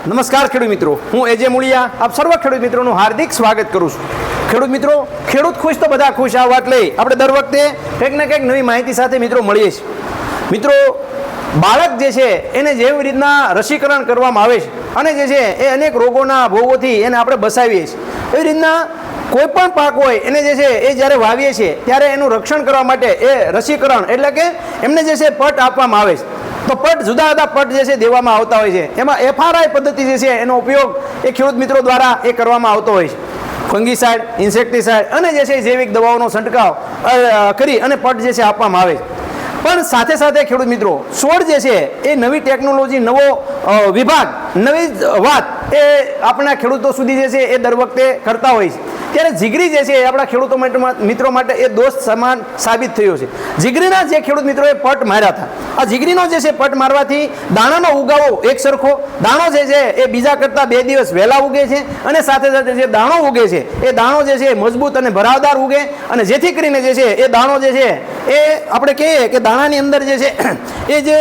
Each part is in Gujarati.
નમસ્કાર ખેડૂત મિત્રો, હું એજે મુળિયા આપ સર્વ ખેડૂત મિત્રોનું હાર્દિક સ્વાગત કરું છું. ખેડૂત મિત્રો, ખેડૂત ખુશ તો બધા ખુશ આ વાત લઈ આપણે દર વખતે કંઈક ને કંઈક નવી માહિતી સાથે મિત્રો મળીએ છીએ. મિત્રો, બાળક જે છે એને જેવી રીતના રસીકરણ કરવામાં આવે છે અને જે છે એ અનેક રોગોના ભોગોથી એને આપણે બચાવીએ છીએ, એવી રીતના કોઈ પણ પાક હોય એને જે છે એ જ્યારે વાવીએ છીએ ત્યારે એનું રક્ષણ કરવા માટે એ રસીકરણ એટલે કે એમને જે છે પટ આપવામાં આવે છે. તો પટ જુદા જુદા પટ જે છે દેવામાં આવતા હોય છે. એમાં FRI પદ્ધતિ જે છે એનો ઉપયોગ એ ખેડૂત મિત્રો દ્વારા એ કરવામાં આવતો હોય છે. ફંગીસાઇડ, ઇન્સેક્ટિસાઇડ અને જે છે જૈવિક દવાઓનો છંટકાવ કરી અને પટ જે છે આપવામાં આવે છે. પણ સાથે સાથે ખેડૂત મિત્રો, છોડ જે છે એ નવી ટેકનોલોજી, નવો વિભાગ, નવી વાત એ આપણા ખેડૂતો સુધી જે છે એ દર વખતે કરતા હોય છે. ત્યારે જીગરી જે છે એ આપણા ખેડૂતો મિત્રો માટે એ દોસ્ત સમાન સાબિત થયો છે. જીગરીના જે ખેડૂત મિત્રોએ પટ માર્યા હતા, આ જીગરીનો જે છે પટ મારવાથી દાણાનો ઉગાવો એક સરખો, દાણો જે છે એ બીજા કરતાં 2 દિવસ વહેલા ઉગે છે અને સાથે સાથે જે દાણો ઉગે છે એ દાણો જે છે મજબૂત અને ભરાવદાર ઉગે અને જેથી કરીને જે છે એ દાણો જે છે એ આપણે કહીએ કે દાણાની અંદર જે છે એ જે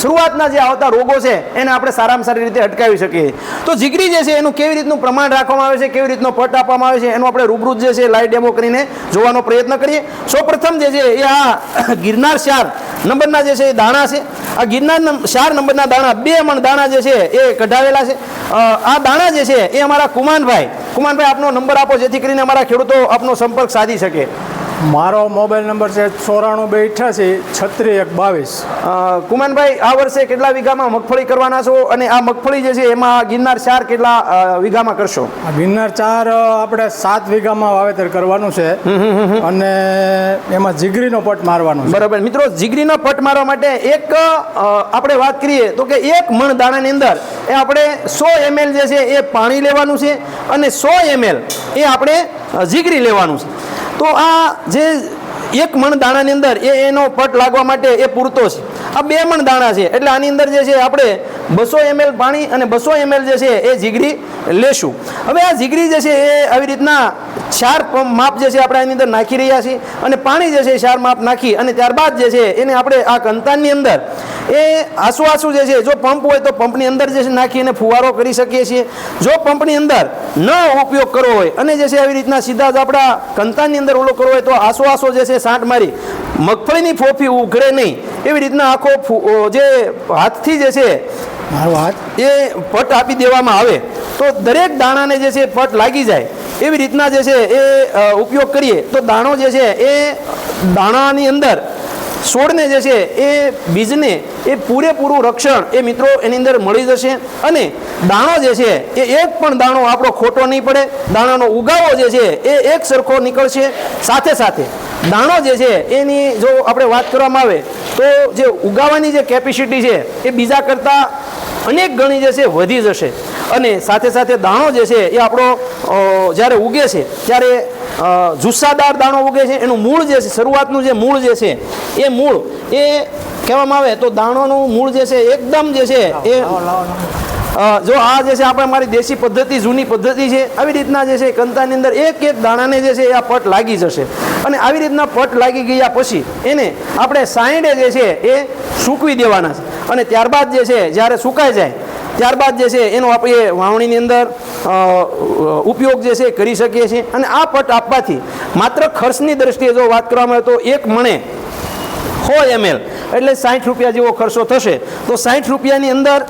શરૂઆતના જે આવતા રોગો છે એને આપણે સારામાં સારી રીતે અટકાવી શકીએ. તો જીગરી જે છે એનું કેવી રીતનું પ્રમાણ રાખવામાં આવે છે, કેવી રીતનો પટ આપવામાં આવે છે, એનું આપણે રૂબરૂ જે છે લાઈવ ડેમો કરીને જોવાનો પ્રયત્ન કરીએ. સૌપ્રથમ જે છે એ આ ગિરનાર 4 નંબરના જે છે એ દાણા છે. આ ગિરનાર 4 નંબરના દાણા 2 મણ દાણા જે છે એ કઢાવેલા છે. આ દાણા જે છે એ અમારા કુમાનભાઈ આપનો નંબર આપો જેથી કરીને અમારા ખેડૂતો આપનો સંપર્ક સાધી શકે. મારો મોબાઈલ નંબર છે 9428363122. કુમાનભાઈ, આ વર્ષે કેટલા વીઘામાં મગફળી કરવાના છો અને આ મગફળી જે છે એમાં ગિરનાર 4 કેટલા વીઘામાં કરશો? ગિરનાર 4 આપણે 7 વીઘામાં વાવેતર કરવાનું છે અને એમાં જીગરીનો પટ મારવાનો છે. બરાબર મિત્રો, જીગરીનો પટ મારવા માટે એક આપણે વાત કરીએ તો કે 1 મણ દાણાની અંદર એ આપણે 100 ml જે છે એ પાણી લેવાનું છે અને 100 ml એ આપણે જીગરી લેવાનું છે. તો આ જે 1 મણ દાણાની અંદર એનો પટ લાગવા માટે એ પૂરતો છે. આ 2 મણ દાણા છે એટલે આની અંદર જે છે આપણે 200 ml પાણી અને 200 ml જે છે એ જીગરી લેશું. હવે આ જીગરી જે છે એ આવી રીતના 4 માપ જે છે આપણે આની અંદર નાખી રહ્યા છીએ અને પાણી જે છે 4 માપ નાખી અને ત્યારબાદ જે છે એને આપણે આ કંતાનની અંદર એ આસુ જે છે, જો પંપ હોય તો પંપની અંદર જે છે નાખી અને ફુવારો કરી શકીએ છીએ. જો પંપની અંદર ન ઉપયોગ કરવો હોય અને જે છે આવી રીતના સીધા જ આપણા કંતાનની અંદર ઓલો કરવો હોય તો આસો જે છે સાંટ મારી મગફળીની ફોફી ઉઘડે નહીં એવી રીતના આખો જે હાથથી જે છે એ પટ આપી દેવામાં આવે તો દરેક દાણાને જે છે પટ લાગી જાય એવી રીતના જે છે એ ઉપયોગ કરીએ તો દાણો જે છે એ દાણાની અંદર છોડને જે છે એ બીજને એ પૂરેપૂરું રક્ષણ એ મિત્રો એની અંદર મળી જશે અને દાણો જે છે એ એક પણ દાણો આપણો ખોટો નહીં પડે. દાણાનો ઉગાવો જે છે એ એક સરખો નીકળશે. સાથે સાથે દાણો જે છે એની જો આપણે વાત કરવામાં આવે તો જે ઉગાવાની જે કેપેસિટી છે એ બીજા કરતાં અનેક ગણી જે છે વધી જશે અને સાથે સાથે દાણો જે છે એ આપણો જ્યારે ઉગે છે ત્યારે જુસ્સાદાર દાણો ઉગે છે. એનું મૂળ જે છે, શરૂઆતનું જે મૂળ જે છે એ મૂળ એ કહેવામાં આવે તો દાણોનું મૂળ જે છે એકદમ જે છે એ જો આ જે છે આપણે અમારી દેશી પદ્ધતિ, જૂની પદ્ધતિ છે, આવી રીતના જે છે કંતાની અંદર એક દાણાને જે છે આ પટ લાગી જશે અને આવી રીતના પટ લાગી ગયા પછી એને આપણે સાઈડે જે છે એ સૂકવી દેવાના છે અને ત્યારબાદ જે છે જ્યારે સુકાઈ જાય ત્યારબાદ જે છે એનો આપણે વાવણીની અંદર ઉપયોગ જે છે કરી શકીએ છીએ. અને આ પટ આપવાથી માત્ર ખર્ચની દ્રષ્ટિએ જો વાત કરવામાં આવે તો 1 મણે 100 ml એટલે 60 રૂપિયા જેવો ખર્ચો થશે. તો 60 રૂપિયાની અંદર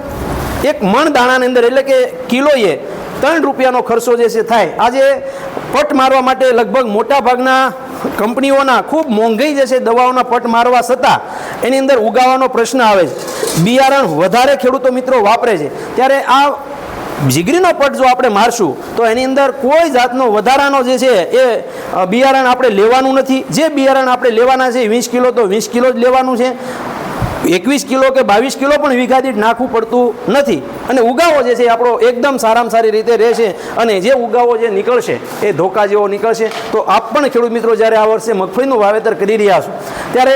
1 મણ દાણાની અંદર એટલે કે કિલોએ 3 રૂપિયાનો ખર્ચો જે છે થાય. આજે પટ મારવા માટે લગભગ મોટા ભાગના કંપનીઓના ખૂબ મોંઘી જે છે દવાઓના પટ મારવા છતાં એની અંદર ઉગાવાનો પ્રશ્ન આવે છે. બિયારણ વધારે ખેડૂતો મિત્રો વાપરે છે ત્યારે આ જીગરીનો પટ જો આપણે મારશું તો એની અંદર કોઈ જાતનો વધારાનો જે છે એ બિયારણ આપણે લેવાનું નથી. જે બિયારણ આપણે લેવાના છે 20 કિલો તો 20 કિલો જ લેવાનું છે. 21 કિલો કે 22 કિલો પણ વીઘા દીઠ નાખવું પડતું નથી અને ઉગાવો જે છે આપણો એકદમ સારામાં સારી રીતે રહેશે અને જે ઉગાવો જે નીકળશે એ ધોકા જેવો નીકળશે. તો આપ પણ ખેડૂત મિત્રો જ્યારે આ વર્ષે મગફળીનું વાવેતર કરી રહ્યા છો ત્યારે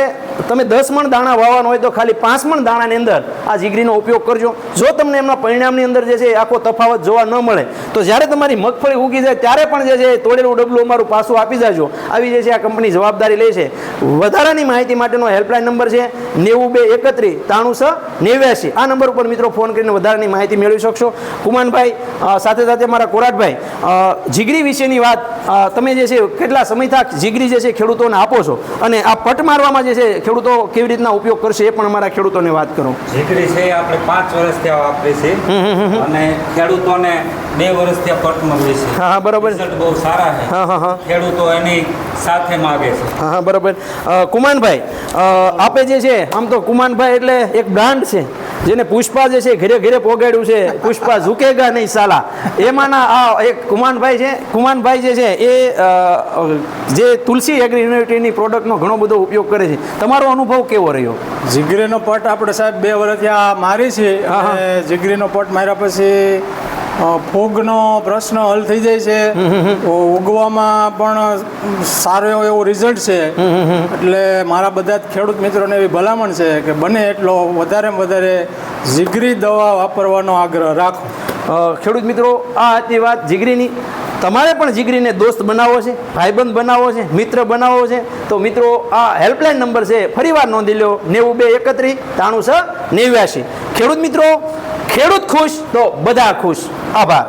તમે 10 મણ દાણા વાવવાનો હોય તો ખાલી 5 મણ દાણાની અંદર આ જીગરીનો ઉપયોગ કરજો. જો તમને એમના પરિણામની અંદર જે છે આખો તફાવત જોવા ન મળે તો જ્યારે તમારી મગફળી ઉગી જાય ત્યારે પણ જે છે તોડેલું ડબલું અમારું પાછું આપી જાજો. આવી જે છે આ કંપની જવાબદારી લે છે. વધારાની માહિતી માટેનો હેલ્પલાઇન નંબર છે 9231 93 આ નંબર ઉપર મિત્રો ફોન કરીને વધારાની માહિતી મેળવી શકશો. કુમાનભાઈ સાથે સાથે મારા કોરાટભાઈ, જીગરી વિશેની વાત તમે જે છે કેટલા સમયથી જીગરી જે છે ખેડૂતોને આપો છો અને આ પટ મારવામાં જે છે ખેડૂતો કેવી રીતના ઉપયોગ કરશે એ પણ અમારા ખેડૂતોને વાત કરો. જીગરી છે આપણે 5 વર્ષથી વાપરીએ છીએ અને ખેડૂતોને 2 વર્ષથી આ પટ મળે છે. હા બરોબર. રિઝલ્ટ બહુ સારા છે. હા. ખેડૂતો એની સાથે માગે છે. હા બરોબર. કુમાનભાઈ, આપે જે છે આમ તો કુમાનભાઈ એટલે એક બ્રાન્ડ છે જેને પુષ્પા જે છે ઘરે ઘરે પોગાડ્યું છે. પુષ્પા ઝુકેગા નહીં સાલા, એમાંના આ એક કુમાનભાઈ છે. કુમાનભાઈ જે છે એ જે તુલસી એગ્રી યુનિવર્સિટીની પ્રોડક્ટનો ઘણો બધો ઉપયોગ કરે છે. તમારો અનુભવ કેવો રહ્યો? જીગરીનો પટ આપણે સાહેબ 2 વર્ષથી આ મારી છે અને જીગરીનો પટ માર્યા પછી ફૂગનો પ્રશ્ન હલ થઈ જાય છે. ઉગવામાં પણ સારો એવો રિઝલ્ટ છે. એટલે મારા બધા જ ખેડૂત મિત્રોને એવી ભલામણ છે કે બને એટલો વધારેમાં વધારે જીગરી દવા વાપરવાનો આગ્રહ રાખો. ખેડૂત મિત્રો, આ હતી વાત જીગરીની. તમારે પણ જીગરીને દોસ્ત બનાવવો છે, ભાઈબંધ બનાવવો છે, મિત્ર બનાવવો છે તો મિત્રો આ હેલ્પલાઇન નંબર છે, ફરીવાર નોંધી લો 9231 93 89. ખેડૂત મિત્રો, ખેડૂત ખુશ તો બધા ખુશ. આભાર.